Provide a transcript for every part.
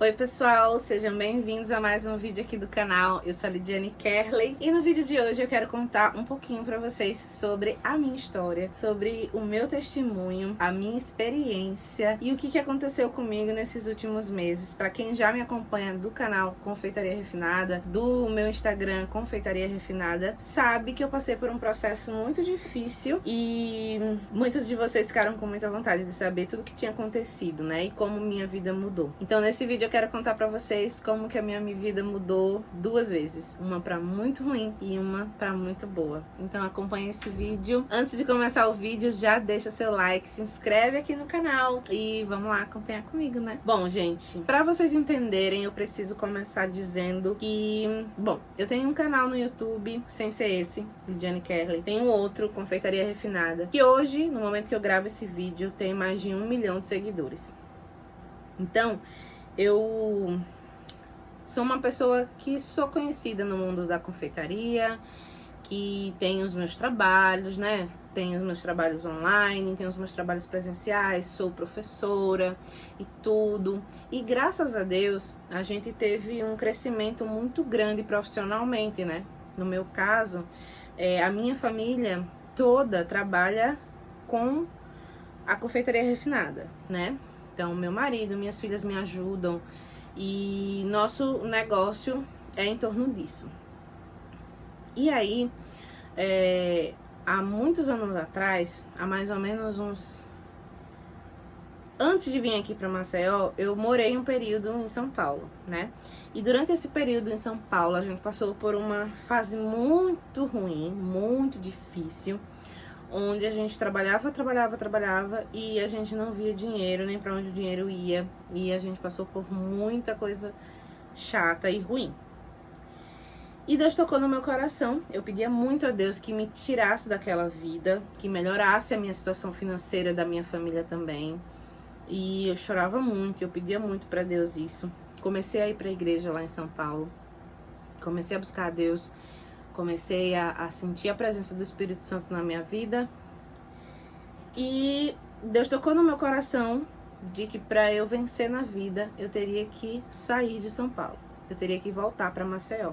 Oi pessoal, sejam bem-vindos a mais um vídeo aqui do canal. Eu sou a Lidiane Kerley e no vídeo de hoje eu quero contar um pouquinho pra vocês sobre a minha história, sobre o meu testemunho, a minha experiência e o que aconteceu comigo nesses últimos meses. Pra quem já me acompanha do canal Confeitaria Refinada, do meu Instagram Confeitaria Refinada, sabe que eu passei por um processo muito difícil e muitos de vocês ficaram com muita vontade de saber tudo que tinha acontecido, né? E como minha vida mudou. Então nesse vídeo eu quero contar pra vocês como que a minha vida mudou duas vezes. Uma pra muito ruim e uma pra muito boa. Então acompanhe esse vídeo. Antes de começar o vídeo, já deixa seu like, se inscreve aqui no canal e vamos lá acompanhar comigo, né? Bom, gente, pra vocês entenderem, eu preciso começar dizendo que... Bom, eu tenho um canal no YouTube, sem ser esse, Lidiane Kerley. Tenho outro, Confeitaria Refinada, que hoje, no momento que eu gravo esse vídeo, tem mais de 1 milhão de seguidores. Então... eu sou uma pessoa que sou conhecida no mundo da confeitaria, que tem os meus trabalhos, né? Tenho os meus trabalhos online, tenho os meus trabalhos presenciais, sou professora e tudo. E graças a Deus, a gente teve um crescimento muito grande profissionalmente, né? No meu caso, a minha família toda trabalha com a confeitaria refinada, né? Então, meu marido, minhas filhas me ajudam e nosso negócio é em torno disso. E aí, há muitos anos atrás, há mais ou menos uns... Antes de vir aqui para Maceió, eu morei um período em São Paulo, né? E durante esse período em São Paulo, a gente passou por uma fase muito ruim, muito difícil, onde a gente trabalhava e a gente não via dinheiro, nem pra onde o dinheiro ia. E a gente passou por muita coisa chata e ruim. E Deus tocou no meu coração. Eu pedia muito a Deus que me tirasse daquela vida, que melhorasse a minha situação financeira da minha família também. E eu chorava muito, eu pedia muito pra Deus isso. Comecei a ir pra igreja lá em São Paulo. Comecei a buscar a Deus. Comecei a sentir a presença do Espírito Santo na minha vida. E Deus tocou no meu coração de que para eu vencer na vida, eu teria que sair de São Paulo. Eu teria que voltar para Maceió.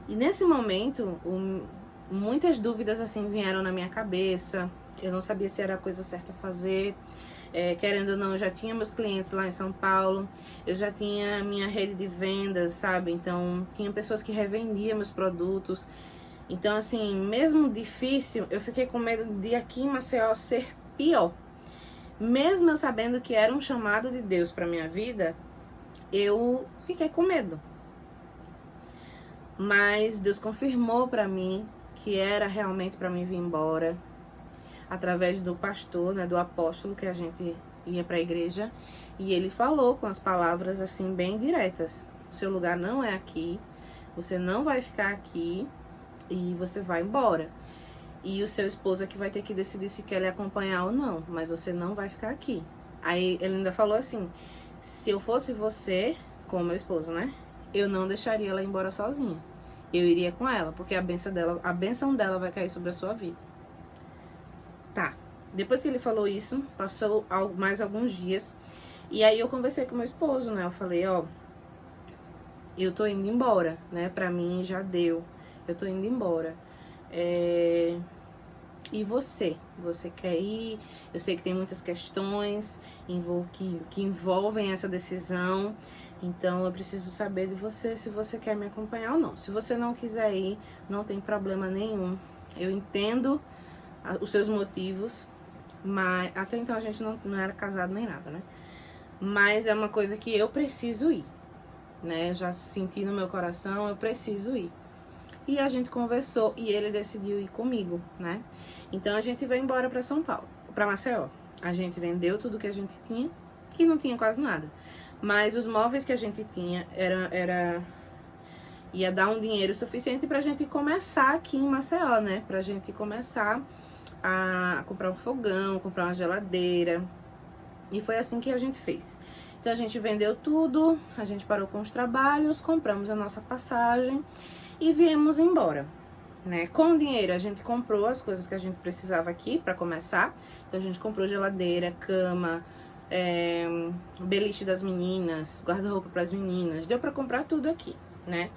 E nesse momento, muitas dúvidas assim vieram na minha cabeça. Eu não sabia se era a coisa certa a fazer. Querendo ou não, eu já tinha meus clientes lá em São Paulo, eu já tinha minha rede de vendas, sabe? Então, tinha pessoas que revendiam meus produtos. Então, assim, mesmo difícil, eu fiquei com medo de aqui em Maceió ser pior. Mesmo eu sabendo que era um chamado de Deus para minha vida, eu fiquei com medo. Mas Deus confirmou para mim que era realmente para mim vir embora. Através do pastor, né, do apóstolo, que a gente ia para a igreja, e ele falou com as palavras assim bem diretas: seu lugar não é aqui, você não vai ficar aqui e você vai embora. E o seu esposo é que vai ter que decidir se quer lhe acompanhar ou não, mas você não vai ficar aqui. Aí ele ainda falou assim: se eu fosse você, com o meu esposo, né, eu não deixaria ela ir embora sozinha. Eu iria com ela, porque a bênção dela vai cair sobre a sua vida. Tá, depois que ele falou isso, passou mais alguns dias, e aí eu conversei com meu esposo, né, eu falei, ó, eu tô indo embora, né, pra mim já deu, eu tô indo embora, e você quer ir? Eu sei que tem muitas questões que envolvem essa decisão, então eu preciso saber de você se você quer me acompanhar ou não. Se você não quiser ir, não tem problema nenhum, eu entendo os seus motivos, mas até então a gente não era casado nem nada, né? Mas é uma coisa que eu preciso ir, né? Já senti no meu coração, eu preciso ir. E a gente conversou e ele decidiu ir comigo, né? Então a gente veio embora para São Paulo, para Maceió. A gente vendeu tudo que a gente tinha, que não tinha quase nada. Mas os móveis que a gente tinha ia dar um dinheiro suficiente pra gente começar aqui em Maceió, né? Pra gente começar a comprar um fogão, comprar uma geladeira. E foi assim que a gente fez. Então a gente vendeu tudo, a gente parou com os trabalhos, compramos a nossa passagem e viemos embora, né? Com o dinheiro a gente comprou as coisas que a gente precisava aqui pra começar. Então a gente comprou geladeira, cama, beliche das meninas, guarda-roupa para as meninas. Deu para comprar tudo aqui, né?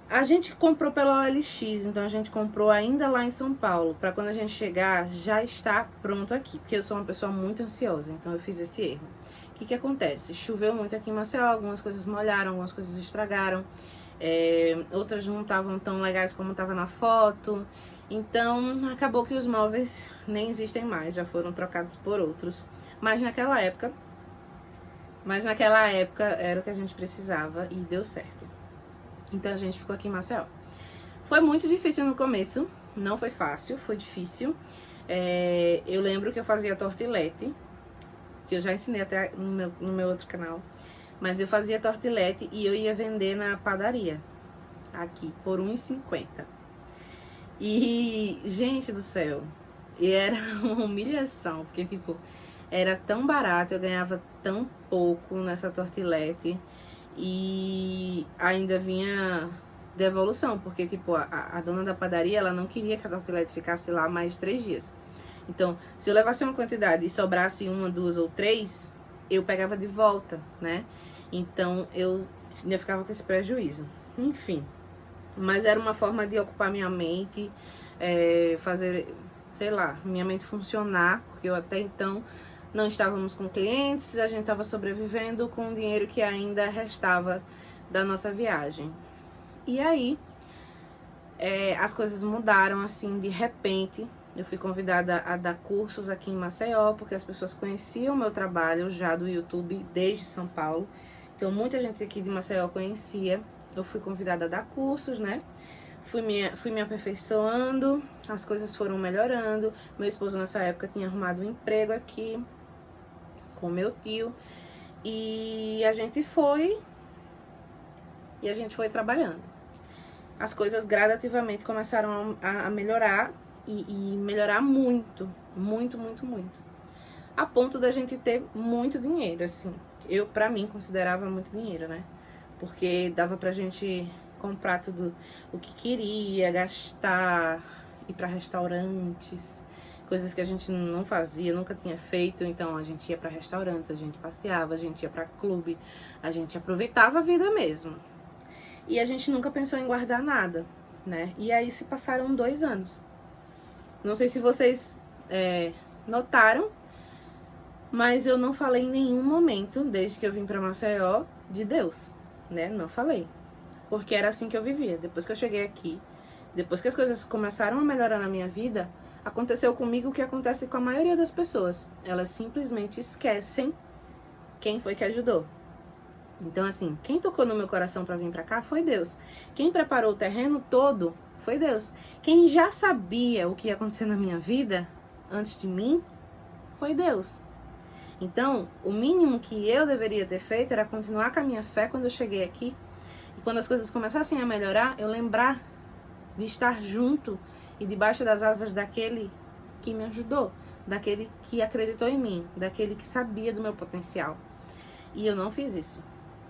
A gente comprou pela OLX, então a gente comprou ainda lá em São Paulo, para quando a gente chegar já está pronto aqui, porque eu sou uma pessoa muito ansiosa, então eu fiz esse erro. O que acontece? Choveu muito aqui em Maceió, algumas coisas molharam, algumas coisas estragaram, outras não estavam tão legais como estava na foto, então acabou que os móveis nem existem mais, já foram trocados por outros. Mas naquela época era o que a gente precisava e deu certo. Então a gente ficou aqui em Maceió. Foi muito difícil no começo, não foi fácil, foi difícil. Eu lembro que eu fazia tortilete, que eu já ensinei até no meu outro canal. Mas eu fazia tortilete e eu ia vender na padaria, aqui, por R$1,50. E, gente do céu, era uma humilhação, porque, tipo, era tão barato, eu ganhava tão pouco nessa tortilete. E ainda vinha devolução, porque tipo, a dona da padaria, ela não queria que a tortilete ficasse lá mais de 3 dias. Então, se eu levasse uma quantidade e sobrasse 1, 2 ou 3, eu pegava de volta, né? Então, eu ainda ficava com esse prejuízo. Enfim, mas era uma forma de ocupar minha mente, fazer, sei lá, minha mente funcionar, porque eu até então não estávamos com clientes, a gente estava sobrevivendo com o dinheiro que ainda restava da nossa viagem. E aí, as coisas mudaram assim de repente. Eu fui convidada a dar cursos aqui em Maceió, porque as pessoas conheciam o meu trabalho já do YouTube desde São Paulo. Então muita gente aqui de Maceió conhecia. Eu fui convidada a dar cursos, né? Fui me aperfeiçoando, as coisas foram melhorando. Meu esposo nessa época tinha arrumado um emprego aqui com meu tio, e a gente foi trabalhando. As coisas gradativamente começaram a melhorar e melhorar muito, muito, muito, muito. A ponto da gente ter muito dinheiro, assim. Eu, pra mim, considerava muito dinheiro, né? Porque dava pra gente comprar tudo o que queria, gastar, ir pra restaurantes, coisas que a gente não fazia, nunca tinha feito. Então a gente ia para restaurantes, a gente passeava, a gente ia para clube, a gente aproveitava a vida mesmo. E a gente nunca pensou em guardar nada, né? E aí se passaram 2 anos. Não sei se vocês notaram, mas eu não falei em nenhum momento, desde que eu vim para Maceió, de Deus, né? Não falei. Porque era assim que eu vivia. Depois que eu cheguei aqui, depois que as coisas começaram a melhorar na minha vida, aconteceu comigo o que acontece com a maioria das pessoas. Elas simplesmente esquecem quem foi que ajudou. Então, assim, quem tocou no meu coração para vir para cá foi Deus. Quem preparou o terreno todo foi Deus. Quem já sabia o que ia acontecer na minha vida antes de mim foi Deus. Então, o mínimo que eu deveria ter feito era continuar com a minha fé quando eu cheguei aqui. E quando as coisas começassem a melhorar, eu lembrar de estar junto e debaixo das asas daquele que me ajudou, daquele que acreditou em mim, daquele que sabia do meu potencial. E eu não fiz isso.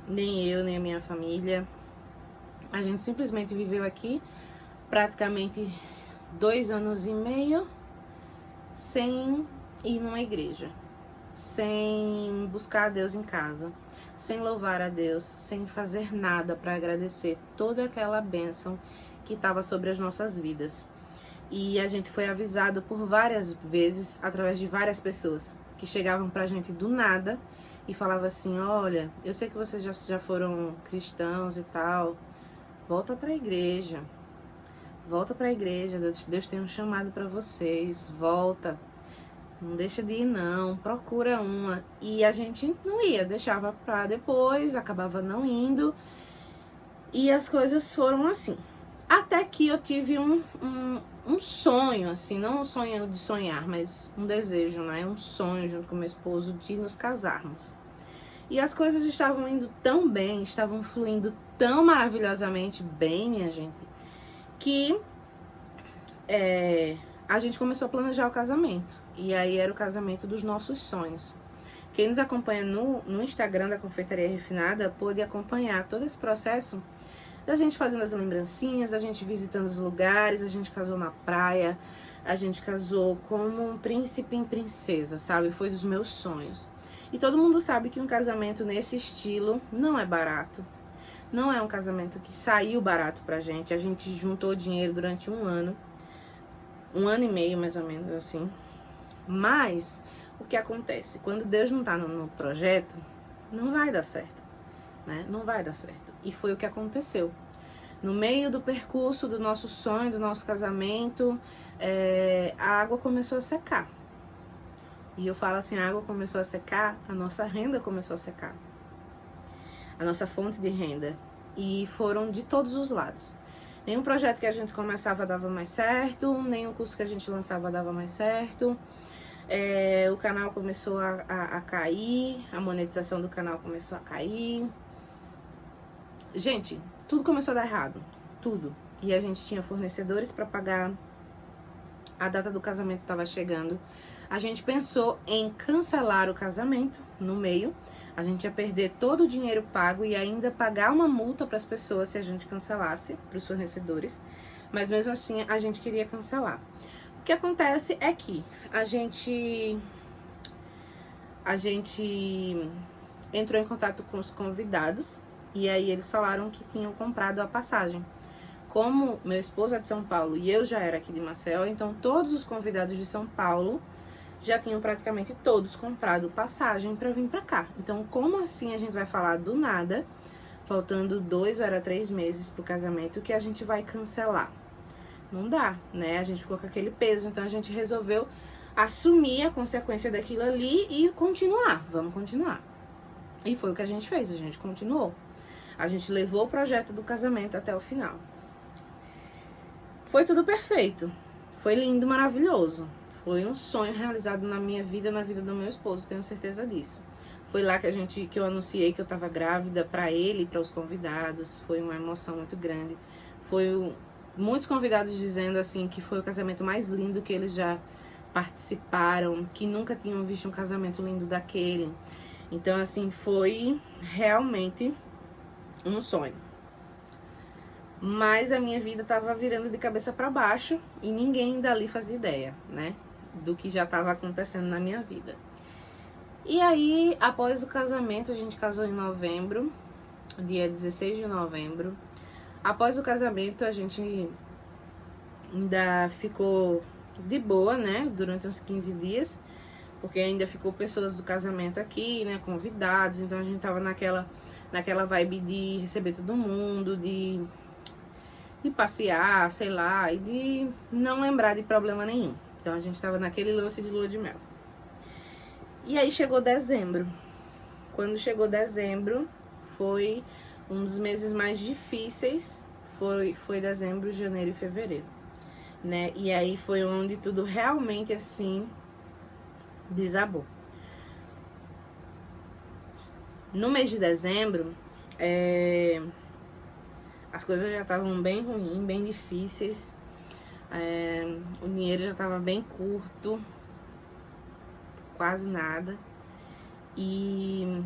Nem eu, nem a minha família. A gente simplesmente viveu aqui praticamente 2 anos e meio sem ir numa igreja, sem buscar a Deus em casa, sem louvar a Deus, sem fazer nada para agradecer toda aquela bênção que estava sobre as nossas vidas. E a gente foi avisado por várias vezes, através de várias pessoas, que chegavam pra gente do nada e falavam assim: olha, eu sei que vocês já foram cristãos e tal, volta pra igreja, Deus tem um chamado pra vocês, volta, não deixa de ir não, procura uma. E a gente não ia, deixava pra depois, acabava não indo, e as coisas foram assim. Até que eu tive um sonho, assim, não um sonho de sonhar, mas um desejo, né? Um sonho junto com meu esposo de nos casarmos. E as coisas estavam indo tão bem, estavam fluindo tão maravilhosamente bem, minha gente, que a gente começou a planejar o casamento. E aí era o casamento dos nossos sonhos. Quem nos acompanha no Instagram da Confeitaria Refinada pôde acompanhar todo esse processo da gente fazendo as lembrancinhas, da gente visitando os lugares. A gente casou na praia, a gente casou como um príncipe e princesa, sabe? Foi dos meus sonhos. E todo mundo sabe que um casamento nesse estilo não é barato. Não é um casamento que saiu barato pra gente. A gente juntou dinheiro durante um ano e meio, mais ou menos assim. Mas o que acontece? Quando Deus não tá no projeto, não vai dar certo, né? Não vai dar certo. E foi o que aconteceu. No meio do percurso do nosso sonho, do nosso casamento, a água começou a secar. E eu falo assim, a água começou a secar, a nossa renda começou a secar. A nossa fonte de renda. E foram de todos os lados. Nenhum projeto que a gente começava dava mais certo, nenhum curso que a gente lançava dava mais certo. O canal começou a cair, a monetização do canal começou a cair. Gente, tudo começou a dar errado, tudo. E a gente tinha fornecedores para pagar, a data do casamento estava chegando. A gente pensou em cancelar o casamento no meio. A gente ia perder todo o dinheiro pago e ainda pagar uma multa para as pessoas se a gente cancelasse, para os fornecedores. Mas mesmo assim, a gente queria cancelar. O que acontece é que a gente entrou em contato com os convidados e aí eles falaram que tinham comprado a passagem. Como meu esposo é de São Paulo e eu já era aqui de Maceió, então todos os convidados de São Paulo já tinham praticamente todos comprado passagem para vir para cá. Então, como assim a gente vai falar do nada, faltando 2 ou 3 meses pro casamento, que a gente vai cancelar? Não dá, né? A gente ficou com aquele peso, então a gente resolveu assumir a consequência daquilo ali e continuar. Vamos continuar. E foi o que a gente fez, a gente continuou. A gente levou o projeto do casamento até o final. Foi tudo perfeito. Foi lindo, maravilhoso. Foi um sonho realizado na minha vida, na vida do meu esposo, tenho certeza disso. Foi lá que eu anunciei que eu estava grávida para ele e para os convidados. Foi uma emoção muito grande. Muitos convidados dizendo assim que foi o casamento mais lindo que eles já participaram, que nunca tinham visto um casamento lindo daquele. Então assim, foi realmente um sonho. Mas a minha vida estava virando de cabeça para baixo e ninguém dali fazia ideia, né, do que já estava acontecendo na minha vida. E aí, após o casamento, a gente casou em novembro, dia 16 de novembro. Após o casamento, a gente ainda ficou de boa, né, durante uns 15 dias, porque ainda ficou pessoas do casamento aqui, né, convidados, então a gente tava naquela vibe de receber todo mundo, de passear, sei lá, e de não lembrar de problema nenhum. Então a gente tava naquele lance de lua de mel. E aí chegou dezembro. Quando chegou dezembro, foi um dos meses mais difíceis, foi dezembro, janeiro e fevereiro, né? E aí foi onde tudo realmente assim desabou. No mês de dezembro, as coisas já estavam bem ruins, bem difíceis. O dinheiro já estava bem curto, quase nada. E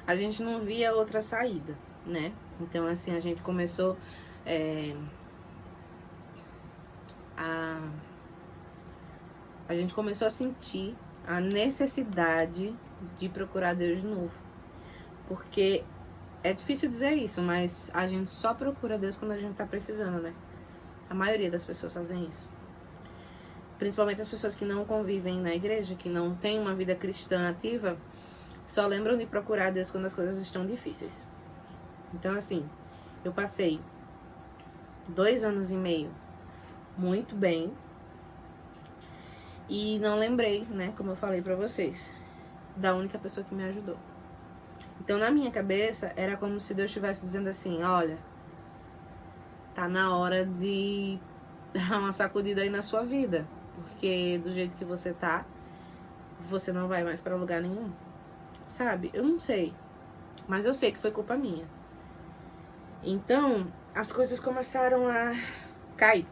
a gente não via outra saída, né? Então assim, a gente começou a gente começou a sentir a necessidade de procurar Deus de novo. Porque é difícil dizer isso, mas a gente só procura Deus quando a gente tá precisando, né? A maioria das pessoas fazem isso. Principalmente as pessoas que não convivem na igreja, que não têm uma vida cristã ativa, só lembram de procurar Deus quando as coisas estão difíceis. Então assim, eu passei 2 anos e meio muito bem e não lembrei, né, como eu falei pra vocês, da única pessoa que me ajudou. Então na minha cabeça era como se Deus estivesse dizendo assim, olha, tá na hora de dar uma sacudida aí na sua vida, porque do jeito que você tá, você não vai mais pra lugar nenhum, sabe? Eu não sei, mas eu sei que foi culpa minha. Então as coisas começaram a cair.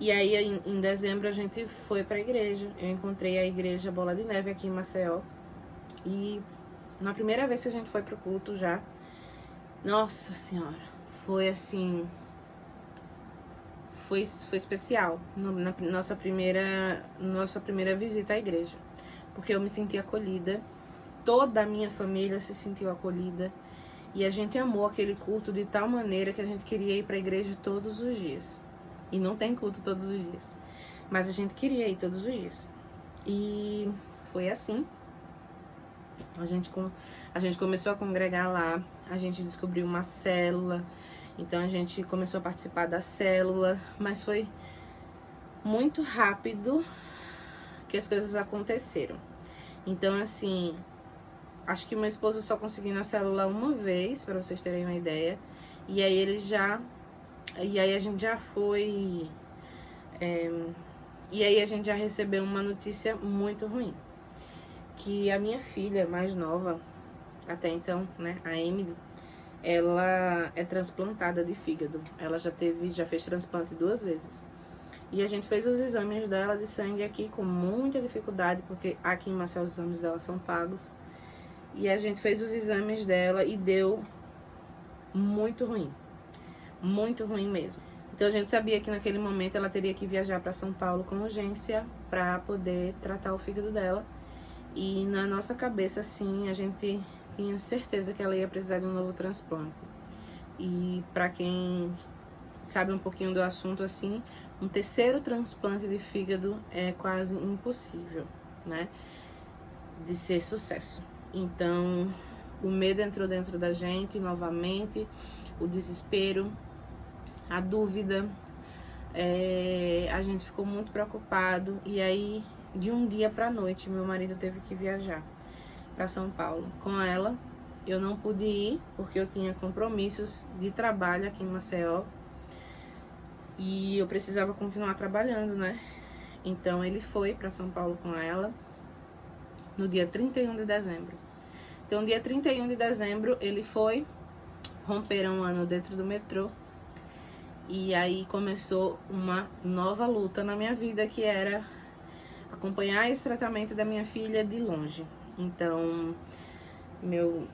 E aí em dezembro a gente foi pra igreja. Eu encontrei a igreja Bola de Neve aqui em Maceió. E na primeira vez que a gente foi pro culto já, nossa senhora, foi assim, foi especial na nossa primeira visita à igreja. porque eu me senti acolhida, toda a minha família se sentiu acolhida, e a gente amou aquele culto de tal maneira que a gente queria ir para a igreja todos os dias. E não tem culto todos os dias, mas a gente queria ir todos os dias. E foi assim. A gente começou a congregar lá, a gente descobriu uma célula, então a gente começou a participar da célula, mas foi muito rápido que as coisas aconteceram. Então, assim, acho que meu esposo só conseguiu ir na célula uma vez, pra vocês terem uma ideia, e aí a gente já foi, e aí a gente já recebeu uma notícia muito ruim, que a minha filha mais nova, até então, né, a Emily, ela é transplantada de fígado. Ela já fez transplante 2 vezes. E a gente fez os exames dela de sangue aqui com muita dificuldade, porque aqui em Maceió os exames dela são pagos. E a gente fez os exames dela e deu muito ruim mesmo. Então a gente sabia que naquele momento ela teria que viajar para São Paulo com urgência para poder tratar o fígado dela. E na nossa cabeça, assim, a gente tinha certeza que ela ia precisar de um novo transplante. E para quem sabe um pouquinho do assunto, assim, um terceiro transplante de fígado é quase impossível, né, de ser sucesso. Então, o medo entrou dentro da gente novamente, o desespero, a dúvida, a gente ficou muito preocupado. E aí, de um dia para a noite, meu marido teve que viajar para São Paulo com ela. Eu não pude ir porque eu tinha compromissos de trabalho aqui em Maceió e eu precisava continuar trabalhando, né? Então ele foi para São Paulo com ela no dia 31 de dezembro. Então, dia 31 de dezembro, ele foi, romperam um ano dentro do metrô. E aí começou uma nova luta na minha vida, que era acompanhar esse tratamento da minha filha de longe. Então, meu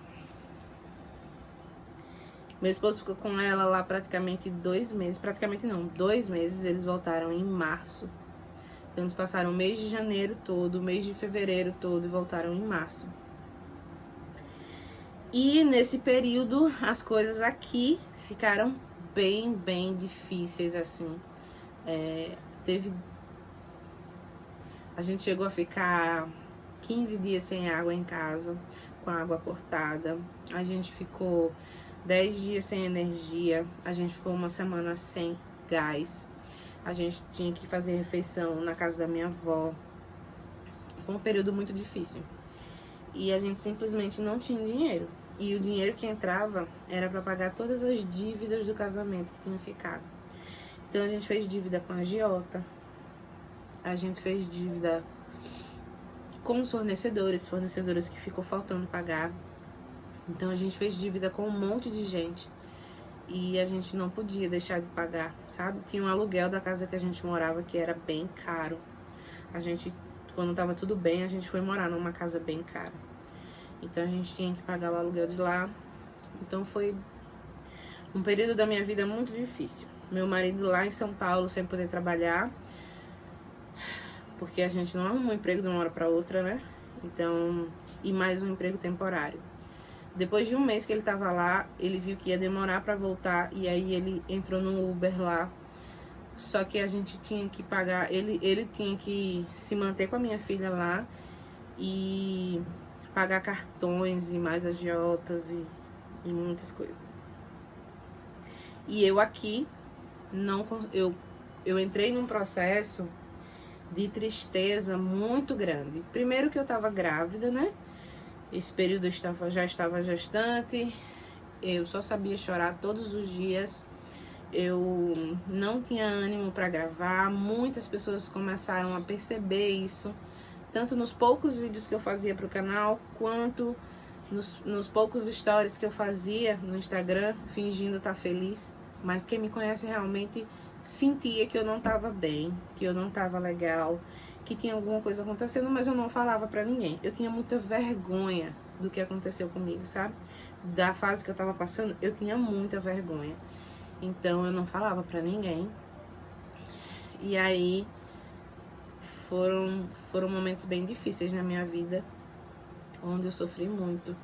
esposo ficou com ela lá praticamente 2 meses. Praticamente não, 2 meses. Eles voltaram em março. Então, eles passaram o mês de janeiro todo, o mês de fevereiro todo e voltaram em março. E nesse período, as coisas aqui ficaram bem difíceis, assim. A gente chegou a ficar 15 dias sem água em casa, com a água cortada. A gente ficou 10 dias sem energia. A gente ficou uma semana sem gás. A gente tinha que fazer refeição na casa da minha avó. Foi um período muito difícil. E a gente simplesmente não tinha dinheiro. E o dinheiro que entrava era para pagar todas as dívidas do casamento que tinha ficado. Então a gente fez dívida com a agiota. A gente fez dívida com os fornecedores que ficou faltando pagar. Então a gente fez dívida com um monte de gente. E a gente não podia deixar de pagar, sabe? Tinha um aluguel da casa que a gente morava que era bem caro. A gente, quando tava tudo bem, a gente foi morar numa casa bem cara. Então a gente tinha que pagar o aluguel de lá. Então foi um período da minha vida muito difícil. Meu marido lá em São Paulo sem poder trabalhar, porque a gente não arrumou um emprego de uma hora para outra, né? Então, e mais um emprego temporário. Depois de um mês que ele tava lá, ele viu que ia demorar para voltar e aí ele entrou no Uber lá. Só que a gente tinha que pagar, ele tinha que se manter com a minha filha lá e pagar cartões e mais agiotas e muitas coisas. E eu aqui, eu entrei num processo de tristeza muito grande. Primeiro que eu tava grávida, né? Esse período eu já estava gestante, eu só sabia chorar todos os dias, eu não tinha ânimo para gravar. Muitas pessoas começaram a perceber isso, tanto nos poucos vídeos que eu fazia para o canal, quanto nos poucos stories que eu fazia no Instagram, fingindo estar feliz. Mas quem me conhece realmente sentia que eu não estava bem, que eu não estava legal, que tinha alguma coisa acontecendo, mas eu não falava pra ninguém. Eu tinha muita vergonha do que aconteceu comigo, sabe? Da fase que eu tava passando, eu tinha muita vergonha. Então eu não falava pra ninguém. E aí foram momentos bem difíceis na minha vida, onde eu sofri muito.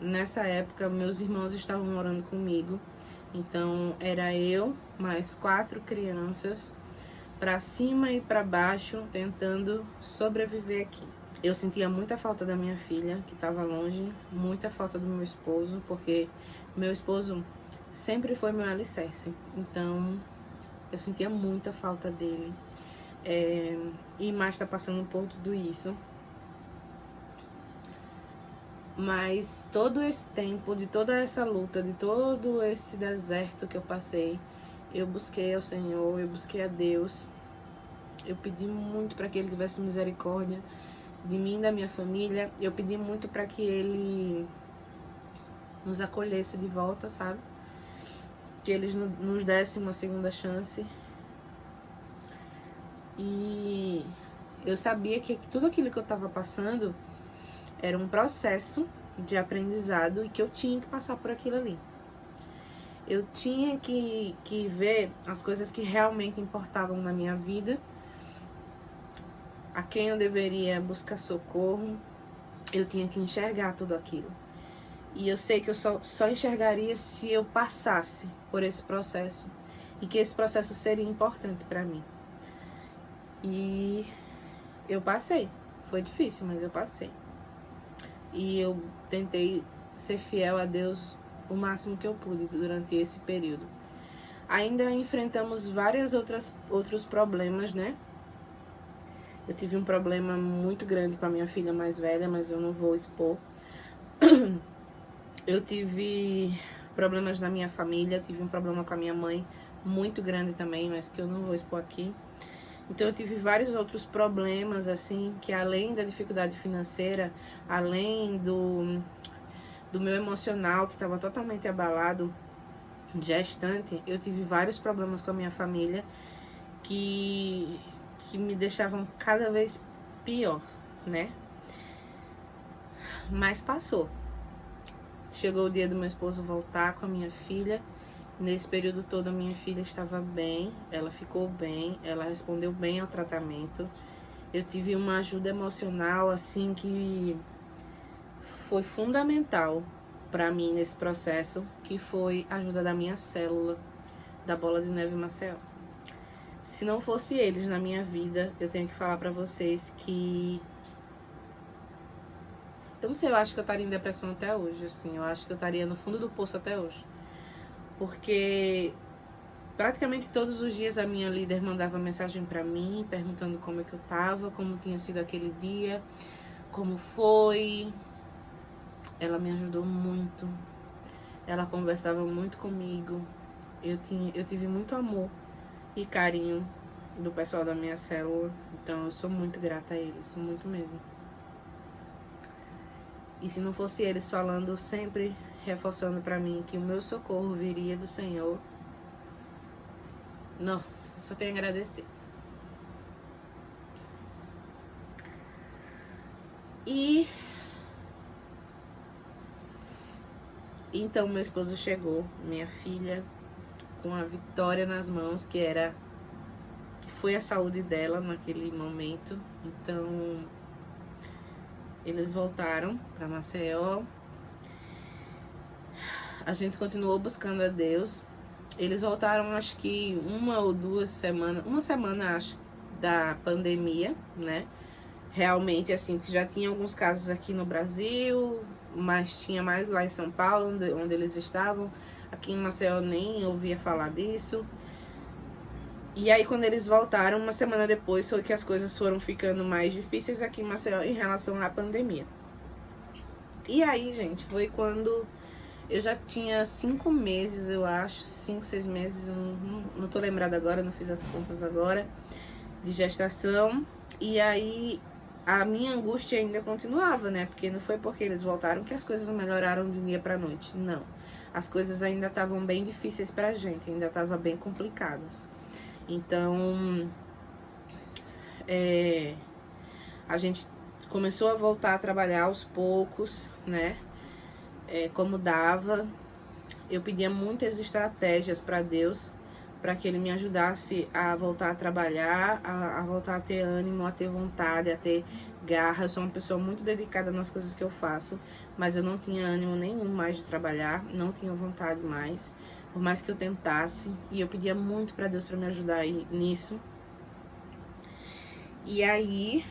Nessa época, meus irmãos estavam morando comigo, então era eu mais 4 crianças, para cima e para baixo, tentando sobreviver aqui. Eu sentia muita falta da minha filha, que estava longe, muita falta do meu esposo, porque meu esposo sempre foi meu alicerce, então eu sentia muita falta dele. E mais tá passando por tudo isso. Mas todo esse tempo, de toda essa luta, de todo esse deserto que eu passei, eu busquei ao Senhor, eu busquei a Deus. Eu pedi muito para que Ele tivesse misericórdia de mim e da minha família. Eu pedi muito para que Ele nos acolhesse de volta, sabe? Que Ele nos desse uma segunda chance. E eu sabia que tudo aquilo que eu estava passando era um processo de aprendizado e que eu tinha que passar por aquilo ali. Eu tinha que ver as coisas que realmente importavam na minha vida, a quem eu deveria buscar socorro. Eu tinha que enxergar tudo aquilo. E eu sei que eu só enxergaria se eu passasse por esse processo, e que esse processo seria importante para mim. E eu passei. Foi difícil, mas eu passei. E eu tentei ser fiel a Deus o máximo que eu pude durante esse período. Ainda enfrentamos outros problemas, né? Eu tive um problema muito grande com a minha filha mais velha, mas eu não vou expor. Eu tive problemas na minha família, eu tive um problema com a minha mãe muito grande também, mas que eu não vou expor aqui. Então eu tive vários outros problemas, assim, que além da dificuldade financeira, além do meu emocional, que estava totalmente abalado, gestante, eu tive vários problemas com a minha família que me deixavam cada vez pior, né? Mas passou. Chegou o dia do meu esposo voltar com a minha filha. Nesse período todo a minha filha estava bem, ela ficou bem, ela respondeu bem ao tratamento. Eu tive uma ajuda emocional assim que foi fundamental para mim nesse processo, que foi a ajuda da minha célula, da Bola de Neve Maceió. Se não fosse eles na minha vida, eu tenho que falar para vocês que eu não sei, eu acho que eu estaria em depressão até hoje, assim, eu acho que eu estaria no fundo do poço até hoje. Porque praticamente todos os dias a minha líder mandava mensagem para mim, perguntando como é que eu tava, como tinha sido aquele dia, como foi. Ela me ajudou muito, ela conversava muito comigo. Eu tive muito amor e carinho do pessoal da minha célula, então eu sou muito grata a eles, muito mesmo. E se não fosse eles falando, sempre reforçando para mim que o meu socorro viria do Senhor, nossa, só tenho a agradecer. E então meu esposo chegou, minha filha, com a vitória nas mãos, que foi a saúde dela naquele momento. Então eles voltaram para Maceió. A gente continuou buscando a Deus. Eles voltaram, acho que uma semana, acho, da pandemia, né? Realmente, assim, porque já tinha alguns casos aqui no Brasil, mas tinha mais lá em São Paulo, onde eles estavam. Aqui em Maceió nem ouvia falar disso. E aí, quando eles voltaram, uma semana depois, foi que as coisas foram ficando mais difíceis aqui em Maceió em relação à pandemia. E aí, gente, foi quando eu já tinha 5 meses, eu acho, 5, 6 meses, não tô lembrada agora, não fiz as contas agora, de gestação. E aí a minha angústia ainda continuava, né? Porque não foi porque eles voltaram que as coisas melhoraram de um dia pra noite, não. As coisas ainda estavam bem difíceis pra gente, ainda estavam bem complicadas. Então, a gente começou a voltar a trabalhar aos poucos, né? Como dava. Eu pedia muitas estratégias para Deus para que ele me ajudasse a voltar a trabalhar, a voltar a ter ânimo, a ter vontade, a ter garra. Eu sou uma pessoa muito dedicada nas coisas que eu faço, mas eu não tinha ânimo nenhum mais de trabalhar, não tinha vontade mais, por mais que eu tentasse, e eu pedia muito para Deus para me ajudar aí nisso. E aí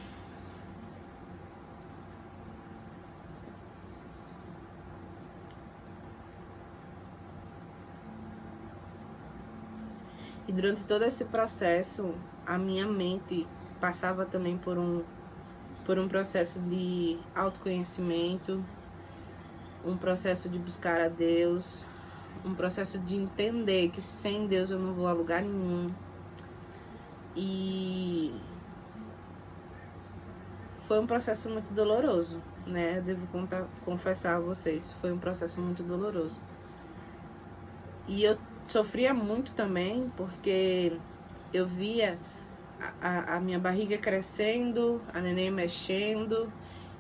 e durante todo esse processo, a minha mente passava também por um processo de autoconhecimento, um processo de buscar a Deus, um processo de entender que sem Deus eu não vou a lugar nenhum. E foi um processo muito doloroso, né? Eu devo confessar a vocês, foi um processo muito doloroso. E eu sofria muito também, porque eu via a minha barriga crescendo, a neném mexendo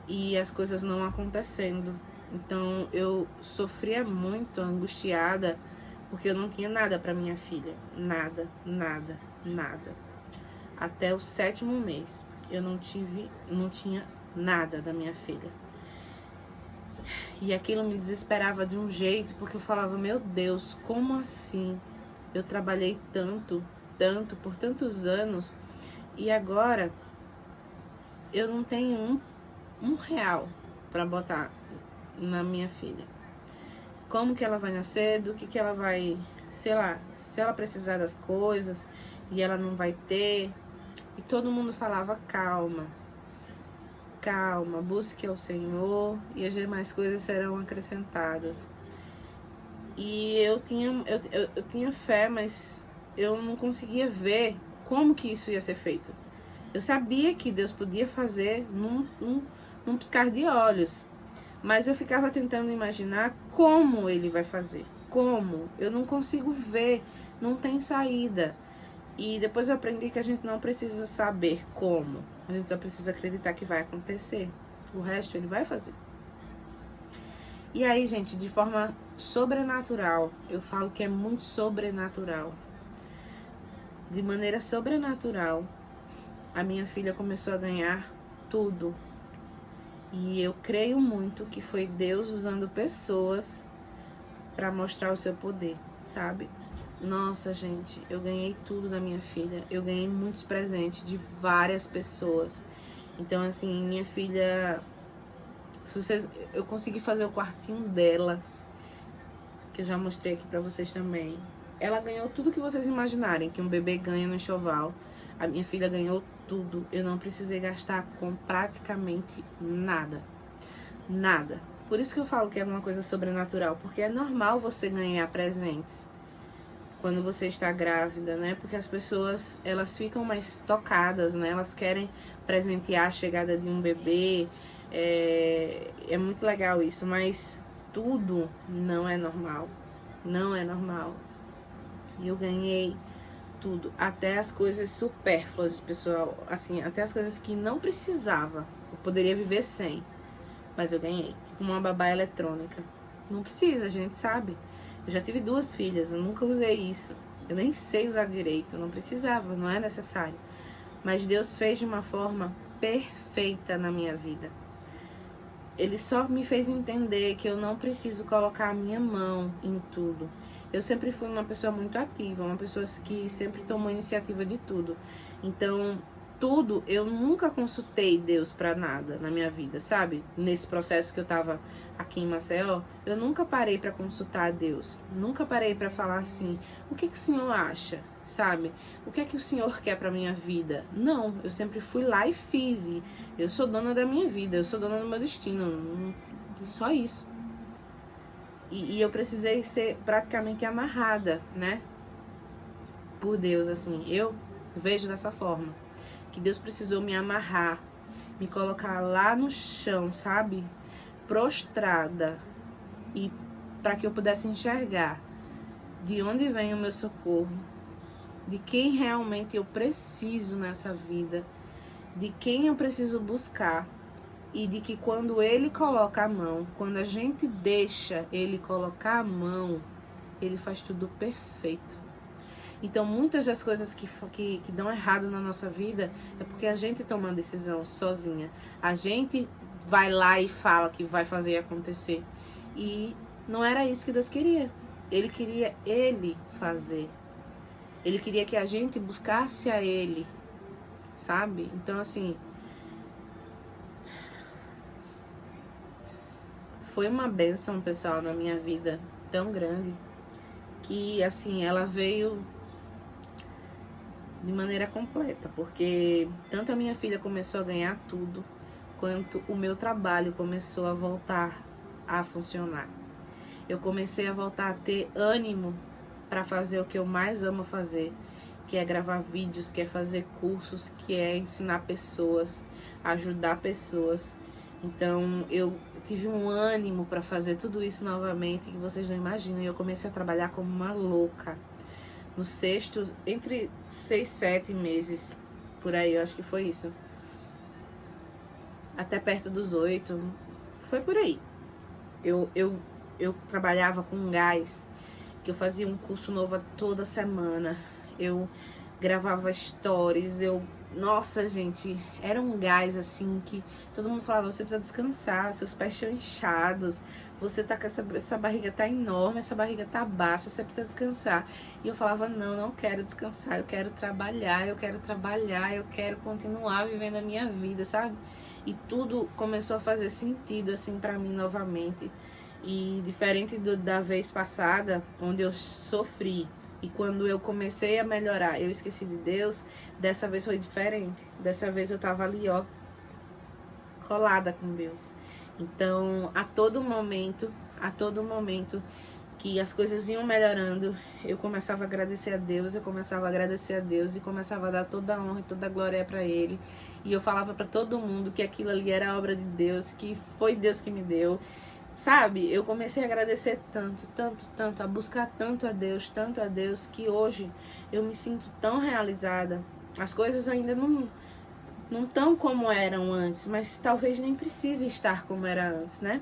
e as coisas não acontecendo. Então eu sofria muito, angustiada, porque eu não tinha nada para minha filha. Nada, nada, nada. Até o 7º mês eu não tinha nada da minha filha. E aquilo me desesperava de um jeito, porque eu falava, meu Deus, como assim? Eu trabalhei tanto, por tantos anos, e agora eu não tenho um real para botar na minha filha. Como que ela vai nascer, do que ela vai, sei lá, se ela precisar das coisas e ela não vai ter. E todo mundo falava, calma, calma, busque ao Senhor e as demais coisas serão acrescentadas. E eu tinha fé, mas eu não conseguia ver como que isso ia ser feito. Eu sabia que Deus podia fazer num piscar de olhos, mas eu ficava tentando imaginar como Ele vai fazer. Como? Eu não consigo ver, não tem saída. E depois eu aprendi que a gente não precisa saber como, a gente só precisa acreditar que vai acontecer. O resto Ele vai fazer. E aí, gente, de forma sobrenatural, eu falo que é muito sobrenatural. De maneira sobrenatural, a minha filha começou a ganhar tudo. E eu creio muito que foi Deus usando pessoas para mostrar o seu poder, sabe? Nossa, gente, eu ganhei tudo da minha filha. Eu ganhei muitos presentes de várias pessoas. Então, assim, minha filha... eu consegui fazer o quartinho dela, que eu já mostrei aqui pra vocês também. Ela ganhou tudo que vocês imaginarem que um bebê ganha no enxoval. A minha filha ganhou tudo. Eu não precisei gastar com praticamente nada. Nada. Por isso que eu falo que é uma coisa sobrenatural. Porque é normal você ganhar presentes quando você está grávida, né? Porque as pessoas, elas ficam mais tocadas, né? Elas querem presentear a chegada de um bebê. É muito legal isso, mas tudo não é normal. Não é normal. E eu ganhei tudo, até as coisas supérfluas, pessoal, assim, até as coisas que não precisava. Eu poderia viver sem, mas eu ganhei. Tipo uma babá eletrônica. Não precisa, a gente sabe. Eu já tive 2 filhas, eu nunca usei isso. Eu nem sei usar direito, não precisava, não é necessário. Mas Deus fez de uma forma perfeita na minha vida. Ele só me fez entender que eu não preciso colocar a minha mão em tudo. Eu sempre fui uma pessoa muito ativa, uma pessoa que sempre tomou iniciativa de tudo. Então, tudo, eu nunca consultei Deus pra nada na minha vida, sabe? Nesse processo que eu tava aqui em Maceió, eu nunca parei pra consultar a Deus. Nunca parei pra falar assim, o que o Senhor acha, sabe? O que é que o Senhor quer pra minha vida? Não, eu sempre fui lá e fiz. E eu sou dona da minha vida, eu sou dona do meu destino. E só isso. E eu precisei ser praticamente amarrada, né? Por Deus, assim. Eu vejo dessa forma. Que Deus precisou me amarrar, me colocar lá no chão, sabe? Prostrada. E para que eu pudesse enxergar de onde vem o meu socorro. De quem realmente eu preciso nessa vida. De quem eu preciso buscar. E de que quando Ele coloca a mão, quando a gente deixa Ele colocar a mão, Ele faz tudo perfeito. Então, muitas das coisas que dão errado na nossa vida é porque a gente toma uma decisão sozinha. A gente vai lá e fala que vai fazer acontecer. E não era isso que Deus queria. Ele queria Ele fazer. Ele queria que a gente buscasse a Ele, sabe? Então, assim, foi uma bênção, pessoal, na minha vida tão grande que, assim, ela veio de maneira completa, porque tanto a minha filha começou a ganhar tudo, quanto o meu trabalho começou a voltar a funcionar. Eu comecei a voltar a ter ânimo para fazer o que eu mais amo fazer, que é gravar vídeos, que é fazer cursos, que é ensinar pessoas, ajudar pessoas. Então eu tive um ânimo para fazer tudo isso novamente, que vocês não imaginam. E eu comecei a trabalhar como uma louca. No sexto, entre 6, 7 meses, por aí, eu acho que foi isso. Até perto dos 8, foi por aí. Eu trabalhava com gás, que eu fazia um curso novo toda semana. Eu gravava stories, nossa, gente, era um gás assim que todo mundo falava, você precisa descansar, seus pés estão inchados, você tá com essa barriga tá enorme, essa barriga tá baixa, você precisa descansar. E eu falava, não quero descansar, eu quero trabalhar, eu quero continuar vivendo a minha vida, sabe? E tudo começou a fazer sentido assim pra mim novamente. E diferente da vez passada, onde eu sofri, e quando eu comecei a melhorar, eu esqueci de Deus, dessa vez foi diferente. Dessa vez eu tava ali, ó, colada com Deus. Então, a todo momento que as coisas iam melhorando, eu começava a agradecer a Deus, e começava a dar toda a honra e toda a glória para Ele. E eu falava para todo mundo que aquilo ali era obra de Deus, que foi Deus que me deu. Sabe, eu comecei a agradecer tanto, a buscar tanto a Deus, que hoje eu me sinto tão realizada. As coisas ainda não estão como eram antes, mas talvez nem precise estar como era antes, né?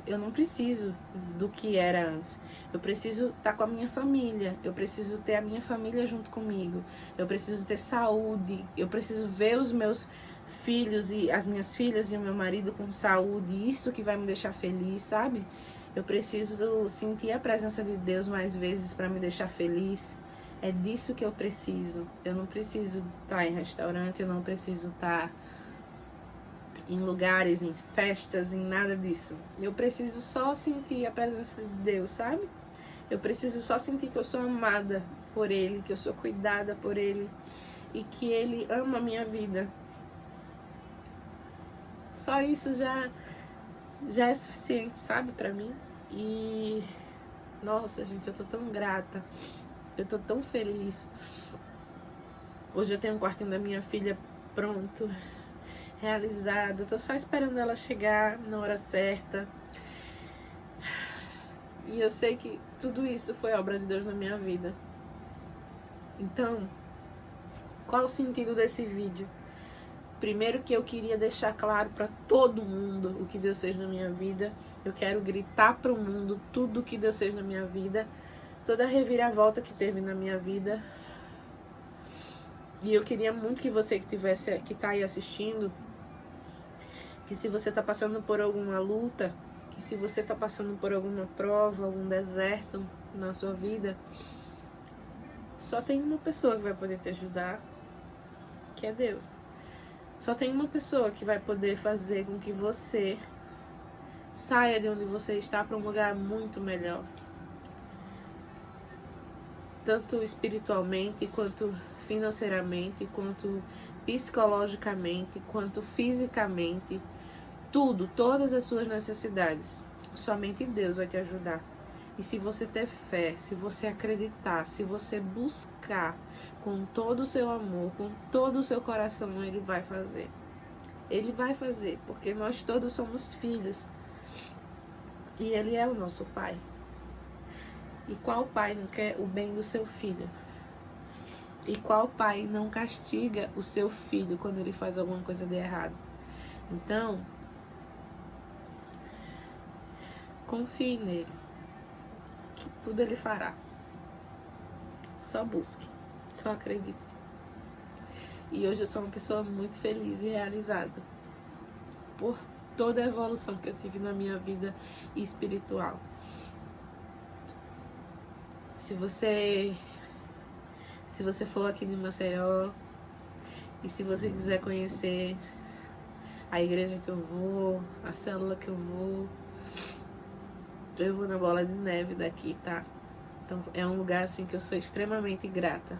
Eu não preciso do que era antes. Eu preciso estar com a minha família, eu preciso ter a minha família junto comigo, eu preciso ter saúde, eu preciso ver os meus filhos e as minhas filhas e o meu marido com saúde, isso que vai me deixar feliz, sabe? Eu preciso sentir a presença de Deus mais vezes para me deixar feliz. É disso que eu preciso. Eu não preciso estar em restaurante, eu não preciso estar em lugares, em festas, em nada disso. Eu preciso só sentir a presença de Deus, sabe? Eu preciso só sentir que eu sou amada por Ele, que eu sou cuidada por Ele e que Ele ama a minha vida. Só isso já é suficiente, sabe, pra mim. E nossa, gente, eu tô tão grata, eu tô tão feliz. Hoje eu tenho um quartinho da minha filha pronto, realizado. Eu tô só esperando ela chegar na hora certa. E eu sei que tudo isso foi obra de Deus na minha vida. Então, qual o sentido desse vídeo? Primeiro, que eu queria deixar claro para todo mundo o que Deus fez na minha vida. Eu quero gritar para o mundo tudo o que Deus fez na minha vida, toda a reviravolta que teve na minha vida. E eu queria muito que você que tá aí assistindo, que se você tá passando por alguma luta, que se você tá passando por alguma prova, algum deserto na sua vida, só tem uma pessoa que vai poder te ajudar, que é Deus. Só tem uma pessoa que vai poder fazer com que você saia de onde você está para um lugar muito melhor. Tanto espiritualmente, quanto financeiramente, quanto psicologicamente, quanto fisicamente. Tudo, todas as suas necessidades. Somente Deus vai te ajudar. E se você ter fé, se você acreditar, se você buscar com todo o seu amor, com todo o seu coração, Ele vai fazer. Ele vai fazer, porque nós todos somos filhos. E Ele é o nosso Pai. E qual pai não quer o bem do seu filho? E qual pai não castiga o seu filho quando ele faz alguma coisa de errado? Então, confie nele, que tudo Ele fará. Só busque, só acredite. E hoje eu sou uma pessoa muito feliz e realizada por toda a evolução que eu tive na minha vida espiritual. Se você for aqui de Maceió e se você quiser conhecer a igreja que eu vou, a célula que eu vou na Bola de Neve daqui, tá? Então é um lugar assim que eu sou extremamente grata.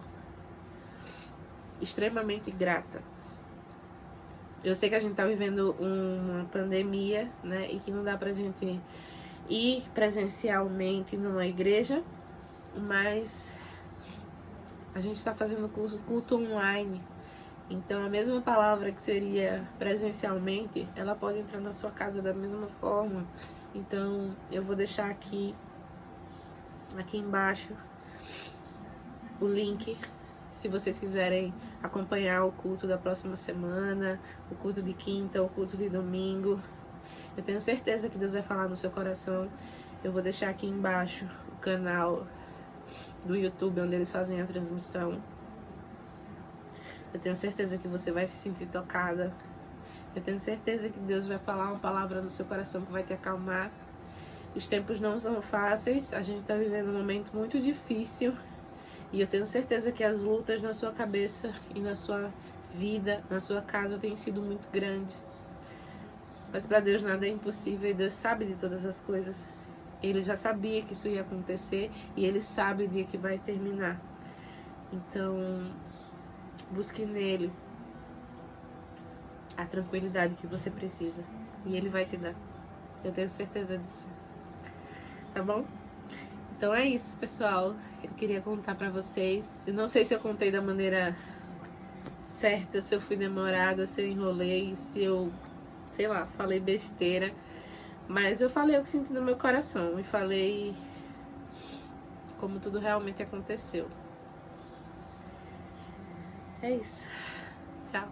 Extremamente grata. Eu sei que a gente tá vivendo uma pandemia, né? E que não dá pra gente ir presencialmente numa igreja, mas a gente tá fazendo culto online. Então a mesma palavra que seria presencialmente, ela pode entrar na sua casa da mesma forma. Então eu vou deixar aqui embaixo o link, se vocês quiserem acompanhar o culto da próxima semana, o culto de quinta, o culto de domingo. Eu tenho certeza que Deus vai falar no seu coração. Eu vou deixar aqui embaixo o canal do YouTube onde eles fazem a transmissão. Eu tenho certeza que você vai se sentir tocada. Eu tenho certeza que Deus vai falar uma palavra no seu coração que vai te acalmar. Os tempos não são fáceis, a gente está vivendo um momento muito difícil. E eu tenho certeza que as lutas na sua cabeça e na sua vida, na sua casa, têm sido muito grandes. Mas para Deus nada é impossível e Deus sabe de todas as coisas. Ele já sabia que isso ia acontecer e Ele sabe o dia que vai terminar. Então, busque nele a tranquilidade que você precisa. E Ele vai te dar. Eu tenho certeza disso. Tá bom? Então é isso, pessoal. Eu queria contar pra vocês. Eu não sei se eu contei da maneira certa, se eu fui demorada, se eu enrolei, se eu, sei lá, falei besteira. Mas eu falei o que senti no meu coração e falei como tudo realmente aconteceu. É isso. Tchau.